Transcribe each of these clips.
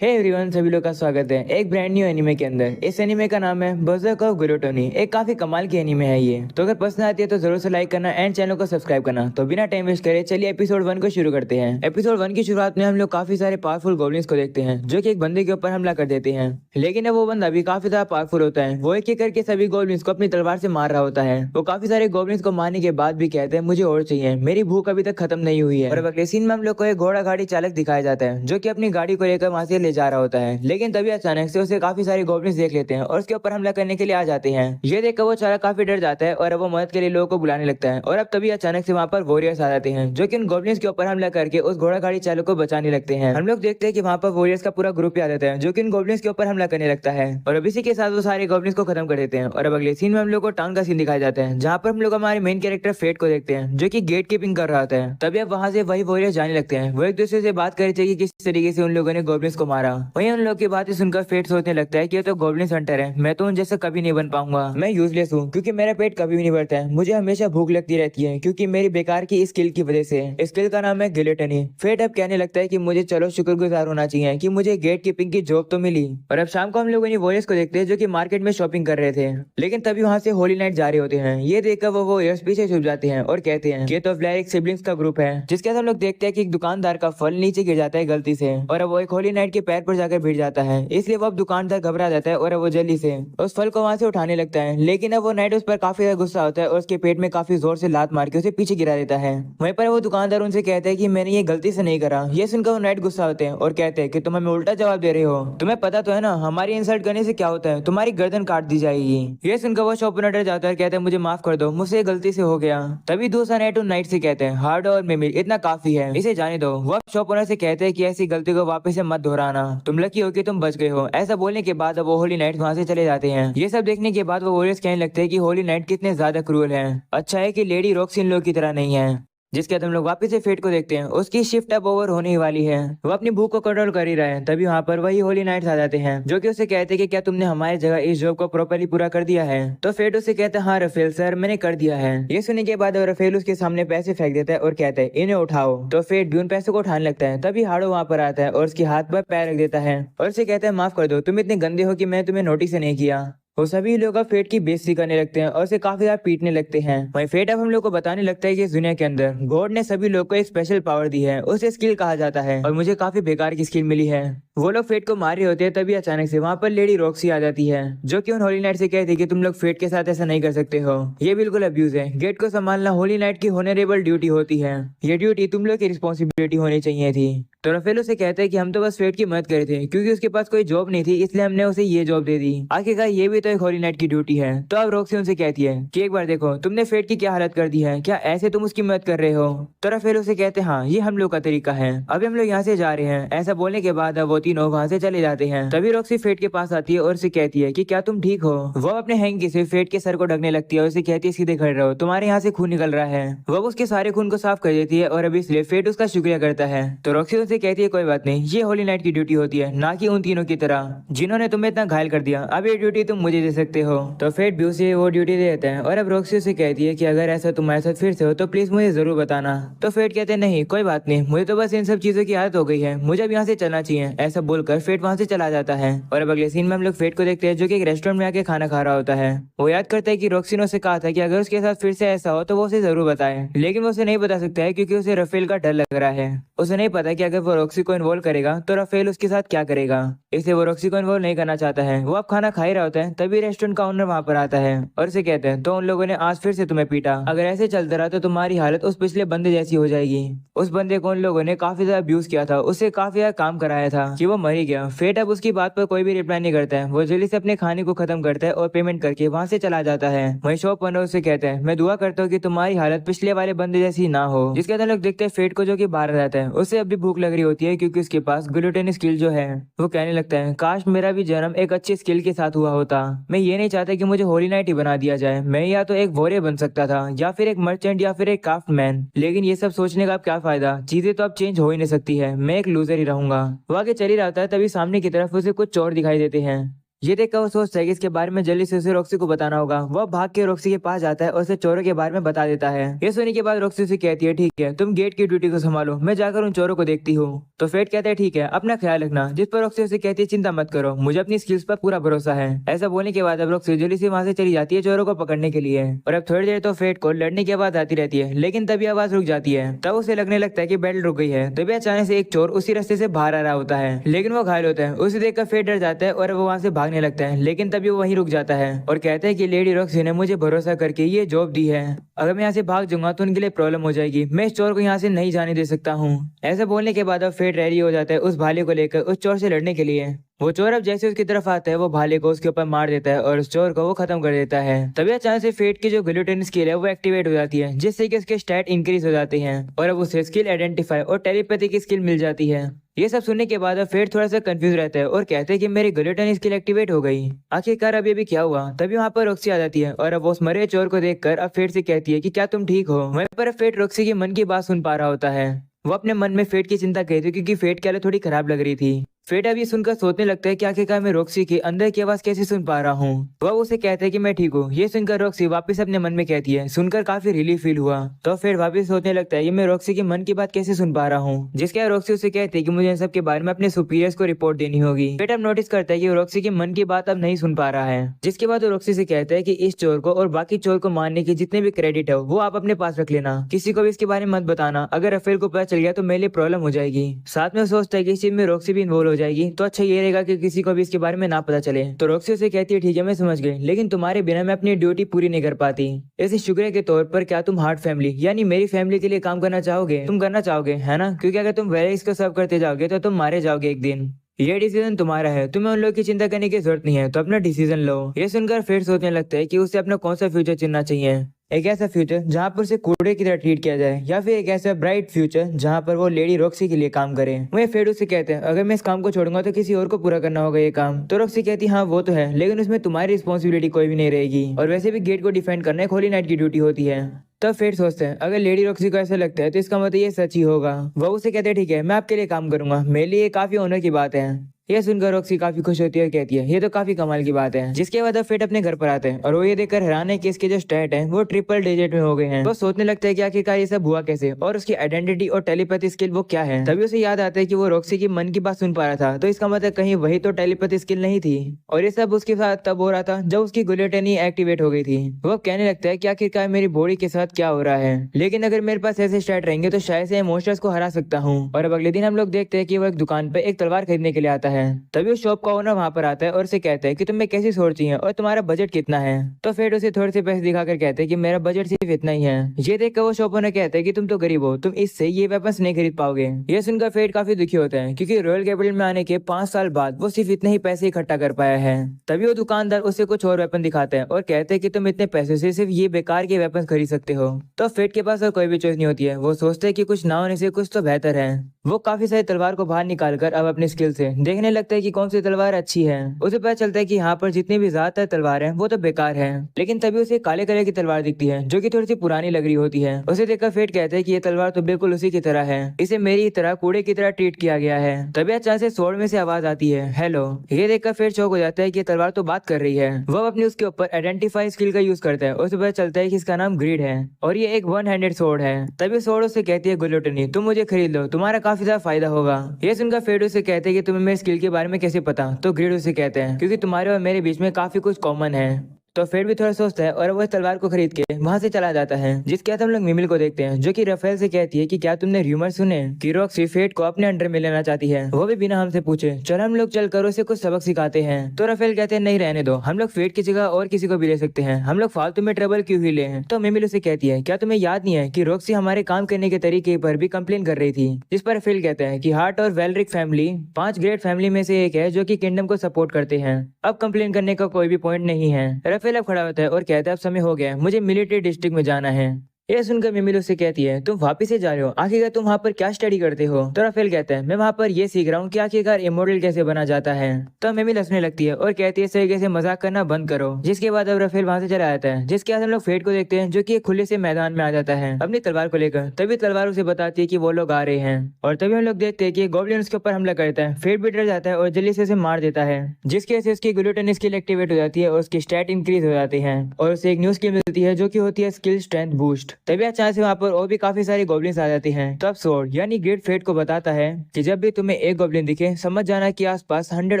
Hey everyone, सभी लोग का स्वागत है एक ब्रांड न्यू एनीमे के अंदर। इस एनीमे का नाम है बर्ज़र्क ऑफ गुलोटनी। एक काफी कमाल की एनीमे है ये। तो अगर पसंद आती है तो जरूर से लाइक करना एंड चैनल को सब्सक्राइब करना। तो बिना टाइम वेस्ट करे चलिए एपिसोड 1 को शुरू करते हैं। एपिसोड 1 की शुरुआत में हम लोग काफी सारे पावरफुल गॉब्लिन्स को देखते हैं जो कि एक बंदे के ऊपर हमला कर देते हैं। लेकिन अब वो बंदा भी काफी ज्यादा पावरफुल होता है। वो एक एक करके सभी गॉब्लिन्स को अपनी तलवार से मार रहा होता है। वो काफी सारे गॉब्लिन्स को मारने के बाद भी कहते हैं मुझे और चाहिए, मेरी भूख अभी तक खत्म नहीं हुई है। और अब अगले सीन में हम लोग को एक घोड़ा गाड़ी चालक दिखाया जाता है जो कि अपनी गाड़ी को लेकर वहां से ले जा रहा होता है। लेकिन तभी अचानक से उसे काफी सारे गॉब्लिन्स देख लेते हैं और उसके ऊपर हमला करने के लिए आ जाते हैं। ये देखकर वो चालक काफी डर जाता है और अब वो मदद के लिए लोगों को बुलाने लगता है। और अब तभी अचानक से वहाँ पर वॉरियर्स आ जाते हैं जो कि उन गॉब्लिन्स के ऊपर हमला करके उस घोड़ा गाड़ी चालक को बचाने लगते हैं। हम लोग देखते हैं कि वहाँ पर वॉरियर्स का पूरा ग्रुप आ जाता है जो कि उन गॉब्लिन्स के ऊपर हमला करने लगता है। और अब इसी के साथ वो सारे गॉब्लिन्स को खत्म कर देते हैं। और अब अगले सीन में हम लोग को टाउन का सीन दिखाया जाता है जहाँ पर हम लोग हमारे मेन कैरेक्टर फेट को देखते हैं जो कि गेट कीपिंग कर रहा होता है। तभी अब वहाँ से वही वॉरियर्स जाने लगते हैं। वो एक दूसरे से बात कर रहे थे कि किस तरीके से उन लोगों ने गॉब्लिन्स को मारा। वहीं उन लोगों की बातें सुनकर फेट सोचने लगता है कि ये तो गॉब्लिन हंटर है, मैं तो उन जैसा कभी नहीं बन पाऊंगा। मैं यूजलेस हूँ क्योंकि मेरा पेट कभी भी नहीं भरता है। मुझे हमेशा भूख लगती रहती है क्योंकि मेरी बेकार की स्किल की वजह से। स्किल का नाम है गिलेटनी। फेट अब कहने लगता है कि मुझे चलो शुक्रगुजार होना चाहिए कि मुझे गेट कीपिंग की जॉब तो मिली। और अब शाम को हम लोग वॉरियर्स को देखते हैं जो कि मार्केट में शॉपिंग कर रहे थे। लेकिन तभी वहां से होली नाइट जा रहे होते हैं। ये देखकर वो वॉरियर्स पीछे छुप जाते हैं और कहते हैं ये तो ब्लैक सिबलिंग्स का ग्रुप है। जिसके साथ हम लोग देखते हैं कि एक दुकानदार का फल नीचे गिर जाता है गलती से और अब वो एक होली नाइट के पैर पर जाकर भिड़ जाता है। इसलिए वो अब दुकानदार घबरा जाता है और वो जल्दी से उस फल को वहां से उठाने लगता है। लेकिन अब वो नाइट उस पर काफी ज्यादा गुस्सा होता है और उसके पेट में काफी जोर से लात मार के उसे पीछे गिरा देता है। वहीं पर वो दुकानदार उनसे कहता है कि मैंने ये गलती से नहीं करा। ये सुनकर वो नाइट गुस्सा होते हैं और कहते हैं कि तुम हमें उल्टा जवाब दे रहे हो। तुम्हें पता तो है ना हमारी इंसल्ट करने से क्या होता है, तुम्हारी गर्दन काट दी जाएगी। ये सुनकर वो शॉप ओनर डर जाता है और कहते हैं मुझे माफ कर दो, मुझसे गलती से हो गया। तभी दूसरा नाइट उन नाइट से कहते हैं हार्ड और मिमिल इतना काफी है, इसे जाने दो। वो शॉप ओनर से कहते हैं कि ऐसी गलती को वापस से मत दोहराना, तुम लकी हो कि तुम बच गए हो। ऐसा बोलने के बाद वो होली नाइट वहां से चले जाते हैं। ये सब देखने के बाद वो वॉरियर्स कहने लगते हैं कि होली नाइट कितने ज्यादा क्रूअल है। अच्छा है कि लेडी रॉक्सी इन लोगों की तरह नहीं है। जिसके बाद हम लोग वापस से फेट को देखते हैं। उसकी शिफ्ट अब ओवर होने ही वाली है। वो अपनी भूख को कंट्रोल कर ही रहा है। तभी वहाँ पर वही होली नाइट्स आ जाते हैं जो कि उसे कहते हैं कि क्या तुमने हमारी जगह इस जॉब को प्रॉपरली पूरा कर दिया है। तो फेट उसे कहता है हाँ रफेल सर, मैंने कर दिया है। ये सुनने के बाद रफेल उसके सामने पैसे फेंक देता है और कहता है इन्हें उठाओ। तो फेट भी उन पैसों को उठाने लगता है। तभी हाड़ो वहाँ पर आता है और उसके हाथ पर पैर रख देता है और उसे कहता है माफ कर दो, तुम इतने गंदे हो कि मैं तुम्हें नोटिस नहीं किया। वो सभी लोग अब फेट की बेइज्जती करने लगते हैं और उसे काफी ज्यादा पीटने लगते हैं। वहीं फेट अब हम लोग को बताने लगता है कि इस दुनिया के अंदर गॉड ने सभी लोग को एक स्पेशल पावर दी है, उसे स्किल कहा जाता है और मुझे काफी बेकार की स्किल मिली है। वो लोग फेट को मार रहे होते हैं। तभी अचानक से वहाँ पर लेडी रॉक्सी आ जाती है जो कि उन होली नाइट से कहती है कि तुम लोग फेट के साथ ऐसा नहीं कर सकते हो, ये बिल्कुल अब्यूज है। गेट को संभालना होली नाइट की होनरेबल ड्यूटी होती है, ये ड्यूटी तुम लोग की रिस्पॉन्सिबिलिटी होनी चाहिए थी। तो रफेल उसे कहते हैं कि हम तो बस फेट की मदद कर रहे थे क्योंकि उसके पास कोई जॉब नहीं थी, इसलिए हमने उसे ये जॉब दे दी। आखिरकार ये भी तो एक होली नाइट की ड्यूटी है। तो अब रॉक्सी उनसे कहती है कि एक बार देखो तुमने फेट की क्या हालत कर दी है, क्या ऐसे तुम उसकी मदद कर रहे हो। तो रफेल उसे कहते हैं हाँ ये हम लोग का तरीका है, अभी हम लोग यहाँ से जा रहे हैं। ऐसा बोलने के बाद अब वो तीनों वहाँ से चले जाते हैं। तभी रॉक्सी फेट के पास आती है और उसे कहती है कि क्या तुम ठीक हो। वो अपने हैंकी से फेट के सर को ढकने लगती है और उसे कहती है सीधे खड़े रहो, तुम्हारे यहाँ से खून निकल रहा है। वो उसके सारे खून को साफ कर देती है और अभी इसलिए फेट उसका शुक्रिया करता है। तो रॉक्सी उनसे कहती है कोई बात नहीं, ये होली नाइट की ड्यूटी होती है, ना कि उन तीनों की तरह जिन्होंने तुम्हें इतना घायल कर दिया। अब ये ड्यूटी तुम मुझे दे सकते हो। तो फेट भी उसे वो ड्यूटी दे देता है और अब रॉक्सी उसे कहती है कि अगर ऐसा तुम्हारे साथ फिर से हो तो प्लीज मुझे जरूर बताना। तो फेट कहते हैं नहीं कोई बात नहीं, मुझे तो बस इन सब चीजों की आदत हो गई है, मुझे अब यहाँ से चलना चाहिए। ऐसा बोलकर फेट वहाँ से चला जाता है। और अब अगले सीन में हम लोग फेट को देखते हैं जो कि एक रेस्टोरेंट में आके खाना खा रहा होता है। वो याद करता है कि रॉक्सी ने उसे कहा था कि अगर उसके साथ फिर से ऐसा हो तो वो उसे जरूर बताए। लेकिन वो उसे नहीं बता सकता है क्योंकि उसे रफेल का डर लग रहा है। उसे नहीं पता कि अगर वो रॉक्सी को इन्वॉल्व करेगा तो रफेल उसके साथ क्या करेगा, इसलिए वो रॉक्सी को इन्वॉल्व नहीं करना चाहता है। वो अब खाना खा ही रहा होता है। तभी रेस्टोरेंट का ओनर वहाँ पर आता है और उसे कहते हैं तो उन लोगों ने आज फिर से तुम्हें पीटा, अगर ऐसे चलता रहा तो तुम्हारी हालत उस पिछले बंदे जैसी हो जाएगी। उस बंदे को उन लोगों ने काफी ज्यादा अब्यूज किया था, उससे काफी ज्यादा काम कराया था कि वो मर ही गया। फेट अब उसकी बात पर कोई भी रिप्लाई नहीं करता है। वो जल्दी से अपने खाने को खत्म करता है और पेमेंट करके वहाँ से चला जाता है। वहीं शॉप ओनर उसे कहते हैं मैं दुआ करता हूँ कि तुम्हारी हालत पिछले वाले बंदे जैसी ना हो। जिसके बाद लोग देखते हैं फेट को जो कि बाहर रहता है, उसे अभी भूख लग रही होती है क्योंकि उसके पास ग्लूटेन स्किल जो है। वो कहने लगता है काश मेरा भी जन्म एक अच्छी स्किल के साथ हुआ होता। मैं ये नहीं चाहता कि मुझे होली नाइट ही बना दिया जाए। मैं या तो एक वॉरियर बन सकता था या फिर एक मर्चेंट या फिर एक क्राफ्टमैन, लेकिन ये सब सोचने का अब क्या फायदा, चीजें तो अब चेंज हो ही नहीं सकती है, मैं एक लूजर ही रहूंगा। वो आगे चल ही रहा था तभी सामने की तरफ उसे कुछ चोर दिखाई देते हैं ये देखकर वो सोचता है कि इसके बारे में जल्दी से उसे रॉक्सी को बताना होगा। वह भाग के रॉक्सी के पास जाता है और उसे चोरों के बारे में बता देता है। ये सुनने के बाद रॉक्सी उसे कहती है ठीक है, तुम गेट की ड्यूटी को संभालो, मैं जाकर उन चोरों को देखती हूँ। तो फेट कहता है ठीक है, अपना ख्याल रखना। जिस पर रॉक्सी उसे कहती है चिंता मत करो, मुझे अपनी स्किल्स पर पूरा भरोसा है। ऐसा बोलने के बाद अब रॉक्सी जल्दी से वहां से चली जाती है चोरों को पकड़ने के लिए। और अब थोड़ी देर तो फेट को लड़ने की आवाज आती रहती है, लेकिन तभी आवाज रुक जाती है। तब उसे लगने लगता है कि बैटल रुक गई है। तभी अचानक से एक चोर उसी रास्ते से बाहर आ रहा होता है, लेकिन वो घायल होता है। उसे देखकर फेट डर जाता है और वो वहां से भागने लगता है, लेकिन तभी वो वहीं रुक जाता है और कहता है कि लेडी रॉक्सी ने मुझे भरोसा करके ये जॉब दी है। अगर मैं यहाँ से भाग जाऊंगा तो उनके लिए प्रॉब्लम हो जाएगी। मैं इस चोर को यहाँ से नहीं जाने दे सकता हूँ। ऐसा बोलने के बाद अब फेट रेडी हो जाता है उस भाले को लेकर उस चोर से लड़ने के लिए। वो चोर अब जैसे उसकी तरफ आता है वो भाले को उसके ऊपर मार देता है और उस चोर को वो खत्म कर देता है। तभी अचानक से फेट की जो ग्लूटेन स्किल है वो एक्टिवेट हो जाती है, जिससे कि उसके स्टैट इंक्रीज हो जाते हैं और अब उसे स्किल आइडेंटिफाई और टेलीपैथी की स्किल मिल जाती है। ये सब सुनने के बाद अब फेट थोड़ा सा कंफ्यूज रहता है और कहते हैं कि मेरी ग्लूटेन स्किल एक्टिवेट हो गई, आखिरकार अब ये भी क्या हुआ। तभी वहाँ पर रॉक्सी आ जाती है और अब उस मरे चोर को देखकर अब फेट से कहती है कि क्या तुम ठीक हो। वहीं पर फेट रॉक्सी की मन की बात सुन पा रहा होता है। वो अपने मन में फेट की चिंता कहती है क्योंकि फेट की हालत थोड़ी खराब लग रही थी। फेट अब ये सुनकर सोचने लगता है कि आखिरकार मैं रॉक्सी के अंदर की आवाज कैसे सुन पा रहा हूँ। वह उसे कहता है कि मैं ठीक हूँ। ये सुनकर रॉक्सी वापस अपने मन में कहती है, सुनकर काफी रिलीफ फील हुआ। तो फेट वापस सोचने लगता है कि मैं रॉक्सी के मन की बात कैसे सुन पा रहा हूँ, जिसके रॉक्सी उसे कहती है कि मुझे इन सब के बारे में अपने सुपीरियर्स को रिपोर्ट देनी होगी। फेट अब नोटिस करता है कि रॉक्सी की मन की बात अब नहीं सुन पा रहा है, जिसके बाद वो रॉक्सी से कहता है कि इस चोर को और बाकी चोर को मारने के जितने भी क्रेडिट है वो आप अपने पास रख लेना, किसी को भी इसके बारे में मत बताना। अगर रफेल को पता चल गया तो मेरे लिए प्रॉब्लम हो जाएगी। साथ में सोचता है कि इस चीज में रॉक्सी भी इन्वॉल्व हो जाएगी तो अच्छा ये रहेगा कि किसी को भी इसके बारे में ना पता चले। तो रॉक्सी उसे कहती है ठीक है मैं समझ गई, लेकिन तुम्हारे बिना मैं अपनी ड्यूटी पूरी नहीं कर पाती। इस शुक्रिया के तौर पर क्या तुम हार्ट फैमिली यानी मेरी फैमिली के लिए काम करना चाहोगे? तुम करना चाहोगे है ना? क्योंकि अगर तुम वेलेक्स को सर्व करते जाओगे तो तुम मारे जाओगे एक दिन। ये डिसीजन तुम्हारा है, तुम्हें उन लोगों की चिंता करने की जरूरत नहीं है, तो अपना डिसीजन लो। ये सुनकर फिर सोचने लगता है कि उसे अपना कौन सा फ्यूचर चुनना चाहिए। एक ऐसा फ्यूचर जहाँ पर उसे कूड़े की तरह ट्रीट किया जाए, या फिर एक ऐसा ब्राइट फ्यूचर जहाँ पर वो लेडी रॉक्सी के लिए काम करे। वही फेड उसे कहते हैं अगर मैं इस काम को छोड़ूंगा तो किसी और को पूरा करना होगा ये काम। तो रॉक्सी कहती हाँ वो तो है, लेकिन उसमें तुम्हारी रिस्पॉन्सिबिलिटी कोई भी नहीं रहेगी, और वैसे भी गेट को डिफेंड करना एक होली नाइट की ड्यूटी होती है। तब फेड सोचते हैं अगर लेडी रॉक्सी को ऐसा लगता है तो इसका मतलब ये सच ही होगा। वो उसे कहते हैं ठीक है मैं आपके लिए काम करूंगा, मेरे लिए काफी ऑनर की बात है। यह सुनकर रॉक्सी काफी खुश होती है और कहती है ये तो काफी कमाल की बात है। जिसके बाद अब फेट अपने घर पर आते हैं और वो ये देखकर हैरान है कि इसके जो स्टैट है वो ट्रिपल डिजिट में हो गए हैं। वो सोचने लगता है कि आखिरकार ये सब हुआ कैसे और उसकी आइडेंटिटी और टेलीपैथी स्किल वो क्या है। तभी उसे याद आता है कि वो रॉक्सी की मन की बात सुन पा रहा था, तो इसका मतलब कहीं वही तो टेलीपैथी स्किल नहीं थी। और ये सब उसके साथ तब हो रहा था जब उसकी ग्लूटेनी एक्टिवेट हो गई थी। वो कहने लगता है कि आखिरकार मेरी बॉडी के साथ क्या हो रहा है, लेकिन अगर मेरे पास ऐसे स्टैट रहेंगे तो शायद से इमोशंस को हरा सकता हूँ। और अब अगले दिन हम लोग देखते हैं कि वो एक दुकान पे एक तलवार खरीदने के लिए आता है। तभी उस शॉप का ओनर वहां पर आता है और उसे कहता है कि तुम्हें कैसी सोच चाहिए और तुम्हारा बजट कितना है। तो फिर उसे थोड़े से पैसे दिखाकर कहते हैं कि मेरा बजट सिर्फ इतना ही है। ये देखकर वो शॉप ओनर कहता है कि तुम तो गरीब हो, तुम इससे ये वेपन्स नहीं खरीद पाओगे। ये सुनकर फेट काफी दुखी होता है क्योंकि रॉयल कैपिटल में आने के 5 साल बाद वो सिर्फ इतने ही पैसे इकट्ठा कर पाया है। तभी वो दुकानदार उसे कुछ और वेपन दिखाता है और कहते हैं कि तुम इतने पैसे से सिर्फ ये बेकार के वेपन खरीद सकते हो। तो फेट के पास और कोई भी चॉइस नहीं होती है। वो सोचते हैं कि कुछ ना होने से कुछ तो बेहतर है। वो काफी सारी तलवार को बाहर निकालकर अब अपनी स्किल से देखने लगता है कि कौन सी तलवार अच्छी है। उसे पता चलता है कि यहाँ पर जितनी भी ज्यादातर तलवार है वो तो बेकार है, लेकिन तभी उसे काले कलर की तलवार दिखती है जो कि थोड़ी सी पुरानी लग रही होती है। उसे देखकर फेट कहते हैं कि ये तलवार तो बिल्कुल उसी की तरह है, इसे मेरी तरह कूड़े की तरह ट्रीट किया गया है। तभी अचानक से स्वॉर्ड में से आवाज आती है हेलो। ये देखकर फेट शॉक हो जाता है कि ये तलवार तो बात कर रही है। वह अपने उसके ऊपर आइडेंटिफाई स्किल का यूज करता है। उसे पता चलता है कि इसका नाम ग्रीड है और ये एक 1 हैंडेड स्वॉर्ड है। तभी स्वॉर्ड उसे कहती है ग्लूटनी तुम मुझे खरीद लो, तुम्हारा काफी ज्यादा फायदा होगा। ये सुनकर फेट उसे कहते हैं कि तुम्हें मेरे स्किल के बारे में कैसे पता। तो ग्रीड उसे कहते हैं क्योंकि तुम्हारे और मेरे बीच में काफी कुछ कॉमन है। तो फेट भी थोड़ा सोचता है और वो इस तलवार को खरीद के वहां से चला जाता है। जिसके बाद हम लोग मिमिल को देखते हैं जो कि रफेल से कहती है कि क्या तुमने र्यूमर सुने कि रॉक्सी फेट को अपने अंडर में लेना चाहती है, वो भी बिना हमसे पूछे। चल हम लोग चल कर उसे कुछ सबक सिखाते हैं। तो रफेल कहते हैं नहीं रहने दो, हम लोग फेट की जगह और किसी को भी ले सकते हैं, हम लोग फालतू में ट्रबल क्यों ही ले। तो मिमिल उसे कहती है क्या तुम्हें याद नहीं है कि रॉक्सी हमारे काम करने के तरीके पर भी कंप्लेन कर रही थी। जिस पर रफेल कहते हैं कि हार्ट और वेलरिक फैमिली 5 ग्रेट फैमिली में से एक है जो कि किंगडम को सपोर्ट करते हैं, अब कंप्लेन करने का कोई भी पॉइंट नहीं है। रफेल अब खड़ा होता है और कहता है अब समय हो गया है, मुझे मिलिट्री डिस्ट्रिक्ट में जाना है। ये सुनकर मिमिल उससे कहती है, तुम वापिस से जा रहे हो, आखिरकार तुम वहाँ पर क्या स्टडी करते हो? तो राफेल कहता है, मैं वहाँ पर ये सीख रहा हूँ कि आखिरकार इमोर्टल कैसे बना जाता है। तो मिमिल हंसने लगती है और कहती है, इस तरीके से मजाक करना बंद करो। जिसके बाद अब राफेल वहाँ से चला जाता है, जिसके बाद हम लोग फेट को देखते हैं जो कि एक खुले से मैदान में आ जाता है अपनी तलवार को लेकर। तभी तलवार उसे बताती है कि वो लोग आ रहे हैं और तभी हम लोग देखते हैं कि गॉब्लिन उसके ऊपर हमला करता है। फेट भी डर जाता है और जल्दी से उसे मार देता है, जिसकी वजह से उसकी ग्लूटन स्किल एक्टिवेट हो जाती है और उसकी स्टैट इंक्रीज हो जाती है और उसे एक न्यू स्किल मिलती है जो कि होती है स्किल स्ट्रेंथ बूस्ट। तभी अचानक से वहाँ पर और भी काफी सारी गॉब्लिन्स आ जाती हैं। तब स्वॉर्ड यानी ग्रेट फेट को बताता है कि जब भी तुम्हें एक गॉब्लिन दिखे समझ जाना कि आसपास 100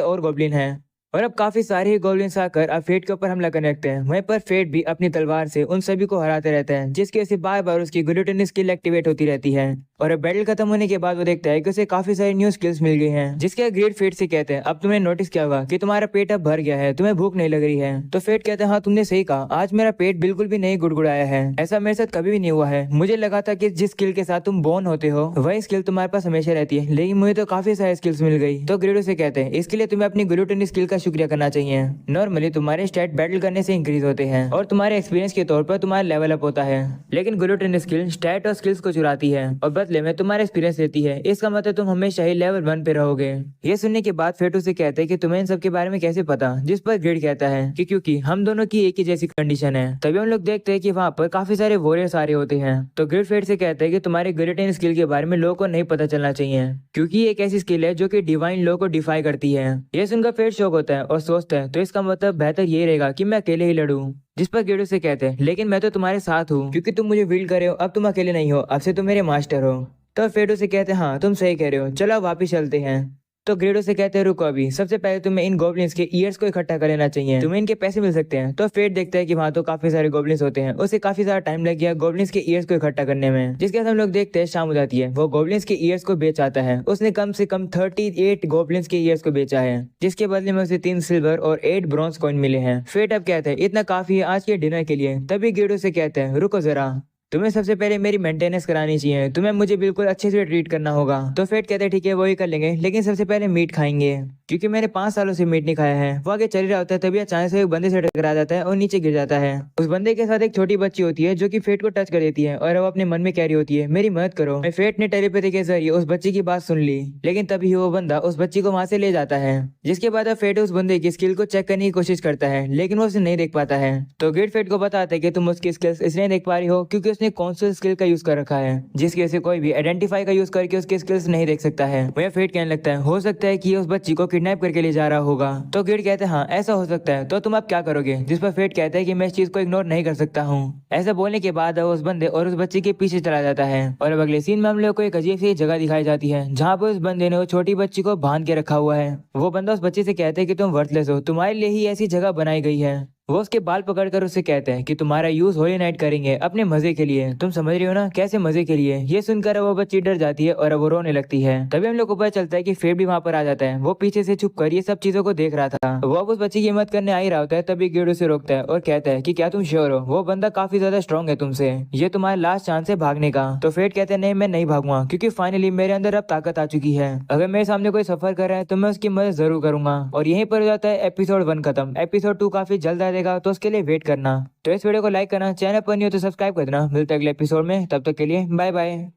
और गॉब्लिन हैं। और अब काफी सारे ही गॉब्लिन्स आकर अब फेट के ऊपर हमला करने लगते हैं। वहीं पर फेट भी अपनी तलवार से उन सभी को हराते रहते हैं, जिसकी वजह से बार बार उसकी ग्लूटन स्किल एक्टिवेट होती रहती है। और अब बैटल खत्म होने के बाद वो देखता है कि उसे काफी सारी न्यू स्किल्स मिल गई हैं, जिसके ग्रेट फेट से कहते हैं, अब तुमने नोटिस किया होगा कि तुम्हारा पेट अब भर गया है, तुम्हें भूख नहीं लग रही है। तो फेट कहते हैं, हाँ तुमने सही कहा, आज मेरा पेट बिल्कुल भी नहीं गुड़गुड़ाया है, ऐसा मेरे साथ कभी भी नहीं हुआ है। मुझे लगा था कि जिस स्किल के साथ तुम बोर्न होते हो वही स्किल तुम्हारे पास हमेशा रहती है, लेकिन मुझे तो काफी सारी स्किल्स मिल गई। तो ग्रेडो से कहते हैं, इसके लिए तुम्हें अपनी ग्लूटन स्किल का शुक्रिया करना चाहिए। नॉर्मली तुम्हारे स्टैट बैटल करने से इंक्रीज होते हैं और तुम्हारे एक्सपीरियंस के तौर पर तुम्हारा लेवल अप होता है, लेकिन ग्लूटन स्किल स्टैट और स्किल्स को चुराती है और बदले में तुम्हारा एक्सपीरियंस देती है। इसका मतलब तुम हमेशा ही लेवल 1 पे रहोगे। ये सुनने के बाद फेटू से कहते हैं कि तुम्हें इन सब के बारे में कैसे पता? जिस पर ग्रेड कहता है कि क्योंकि हम दोनों की एक ही जैसी कंडीशन है। तभी हम लोग देखते हैं कि वहाँ पर काफी सारे वॉरियर्स आ रहे होते हैं। तो ग्रेड फेट से कहते हैं कि तुम्हारे ग्लूटन स्किल के बारे में लोगों को नहीं पता चलना चाहिए, क्योंकि एक ऐसी स्किल है जो कि डिवाइन लॉ को डिफाई करती है। ये सुनकर फेट शॉक होता है और सोचता है, तो इसका मतलब बेहतर यही रहेगा कि मैं अकेले ही लड़ूं। जिस पर गेडो से कहते हैं, लेकिन मैं तो तुम्हारे साथ हूँ, क्योंकि तुम मुझे विल्ड करे हो, अब तुम अकेले नहीं हो, अब से तुम मेरे मास्टर हो। तो फेडो से कहते हैं, हाँ तुम सही कह रहे हो, चलो वापिस चलते हैं। तो ग्रेडो से कहते हैं, रुको अभी, सबसे पहले तुम्हें इन गोब्लिन्स के ईयर्स को इकट्ठा कर लेना चाहिए, तुम्हें इनके पैसे मिल सकते हैं। तो फेट देखता है कि वहाँ तो काफी सारे गोब्लिन्स होते हैं, उसे काफी सारा टाइम लग गया गोब्लिन्स के ईयर्स को इकट्ठा करने में। जिसके बाद हम लोग देखते हैं शाम हो जाती है, वो गोब्लिन्स के ईयर्स को बेच आता है। उसने कम से कम 38 गोब्लिन्स के ईयर्स को बेचा है, जिसके बदले में उसे 3 सिल्वर और 8 ब्रॉन्ज कॉइन मिले हैं। फेट अब कहते हैं, इतना काफी है आज के डिनर के लिए। तभी ग्रेडो से कहते हैं, रुको जरा, तुम्हें सबसे पहले मेरी मेंटेनेंस करानी चाहिए, तुम्हें मुझे बिल्कुल अच्छे से ट्रीट करना होगा। तो फेट कहते हैं, ठीक है वही कर लेंगे, लेकिन सबसे पहले मीट खाएंगे, क्योंकि मैंने 5 सालों से मीट नहीं खाया है। वो आगे चल रहा होता है, तभी अचानक से एक बंदे से टकरा जाता है और नीचे गिर जाता है। उस बंदे के साथ एक छोटी बच्ची होती है जो कि फेट को टच कर देती है और वो अपने मन में कह रही होती है, मेरी मदद करो। फेट ने टेलीपैथी के जरिए उस बच्ची की बात सुन ली, लेकिन तभी वो बंदा उस बच्ची को वहां से ले जाता है। जिसके बाद फेट उस बंदे की स्किल को चेक करने की कोशिश करता है, लेकिन वो उसे नहीं देख पाता है। तो ग्रेट फेट को बताता है कि तुम उसकी स्किल्स इसलिए देख पा रही हो क्योंकि उसने कौन सी स्किल का यूज कर रखा है, जिसकी वजह से कोई भी आइडेंटिफाई का यूज करके उसके स्किल्स नहीं देख सकता है। वह फेट कहने लगता है, हो सकता है कि ये उस बच्ची को किडनैप करके ले जा रहा होगा। तो गिड कहते हैं, हाँ ऐसा हो सकता है, तो तुम अब क्या करोगे? जिस पर फेट कहता है कि मैं इस चीज को इग्नोर नहीं कर सकता हूँ। ऐसा बोलने के बाद उस बंदे और उस बच्ची के पीछे चला जाता है और अब अगले सीन में हम लोग को एक अजीब सी जगह दिखाई जाती है, जहाँ पर उस बंदे ने वो छोटी बच्ची को बांध के रखा हुआ है। वो बंदा उस बच्ची से कहता है कि तुम वर्थलेस हो, तुम्हारे लिए ही ऐसी जगह बनाई गई है। वो उसके बाल पकड़कर उससे कहते हैं कि तुम्हारा यूज होली नाइट करेंगे अपने मजे के लिए। तुम समझ रही हो ना, कैसे मजे के लिए? ये सुनकर वो बच्ची डर जाती है और वो रोने लगती है। तभी हम लोग को पता चलता है कि फेट भी वहाँ पर आ जाता है। वो पीछे से छुप कर ये सब चीजों को देख रहा था। वो अब उस बच्ची की मदद करने आ ही रहा होता है, तभी गेडो से रोकता है और कहता है कि क्या तुम श्योर हो? वो बंदा काफी ज्यादा स्ट्रॉन्ग है तुमसे, ये तुम्हारा लास्ट चांस है भागने का। तो फेट कहते हैं, नहीं मैं नहीं भागूंगा, क्योंकि फाइनली मेरे अंदर अब ताकत आ चुकी है। अगर मेरे सामने कोई सफर कर रहा है तो मैं उसकी मदद जरूर करूंगा। और यहीं पर हो जाता है एपिसोड 1 खत्म। एपिसोड 2 काफी जल्द आ जाएगा, तो उसके लिए वेट करना। तो इस वीडियो को लाइक करना, चैनल पर नहीं हो तो सब्सक्राइब कर देना। मिलते हैं अगले एपिसोड में, तब तक के लिए बाय बाय।